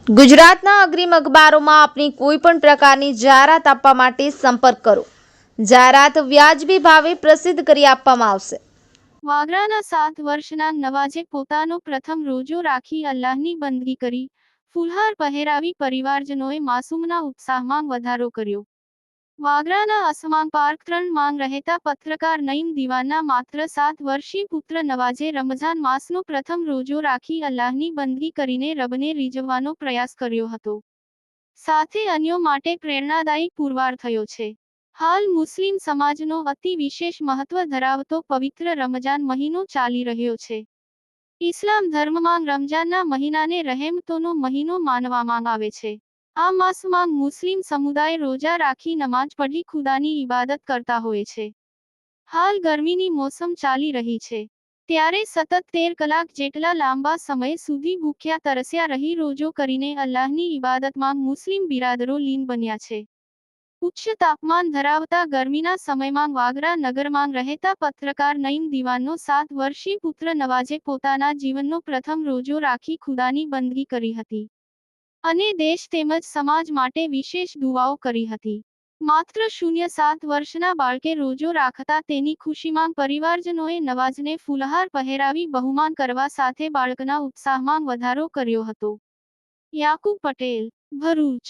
ગુજરાતના અગ્રીમ અખબારોમાં આપની કોઈ પણ પ્રકારની જાહેરાત આપવા માટે સંપર્ક કરો. જાહેરાત વ્યાજબી ભાવે પ્રસિદ્ધ કરી આપવામાં આવશે. વાગરાના 7 વર્ષના નવાઝે પોતાનો પ્રથમ રોજો રાખી અલ્લાહની બંદગી કરી. ફુલહાર પહેરાવી પરિવારજનોએ માસૂમના ઉત્સાહમાં વધારો કર્યો. વાગરાના અસમાન પાર્ક 3 માં રહેતા પત્રકાર નઈમ દીવાનના માત્ર 7 વર્ષીય પુત્ર નવાઝે રમઝાન માસનો પ્રથમ રોજો રાખી અલ્લાહની બંદગી કરીને રબને રીઝવવાનો પ્રયાસ કર્યો હતો. સાથે અન્યો માટે પ્રેરણાદાયી પુરવાર થયો છે. હાલ મુસ્લિમ સમાજનો અતિ વિશેષ મહત્વ ધરાવતો પવિત્ર રમજાન મહિનો ચાલી રહ્યો છે. ઇસ્લામ ધર્મમાં રમજાનના મહિનાને રહેમતોનો મહિનો માનવામાં આવે છે. આ માસમાં મુસ્લિમ સમુદાય રોજા રાખી નમાઝ પઢી ખુદાની ઇબાદત કરતા હોય છે. હાલ ગરમીની મોસમ ચાલી રહી છે, ત્યારે સતત 13 કલાક જેટલા લાંબા સમય સુધી ભૂખ્યા તરસ્યા રહી રોજો કરીને અલ્લાહની ઇબાદતમાં મુસ્લિમ બિરાદરો લીન બન્યા છે. ઉચ્ચ તાપમાન ધરાવતા ગરમીના સમયમાં વાગરા નગરમાં રહેતા પત્રકાર નઈમ દીવાનનો 7 વર્ષીય પુત્ર નવાઝે પોતાના જીવનનો પ્રથમ રોજો રાખી ખુદાની બંદગી કરી હતી. અને દેશ તેમજ સમાજ માટે વિશેષ દુઆઓ કરી હતી. માત્ર 0-7 વર્ષના બાળકે રોજો રાખતા તેની ખુશીમાં પરિવારજનોએ નવાઝને ફુલહાર પહેરાવી બહુમાન કરવા સાથે બાળકના ઉત્સાહમાં વધારો કર્યો હતો. યાકુબ પટેલ, ભરૂચ.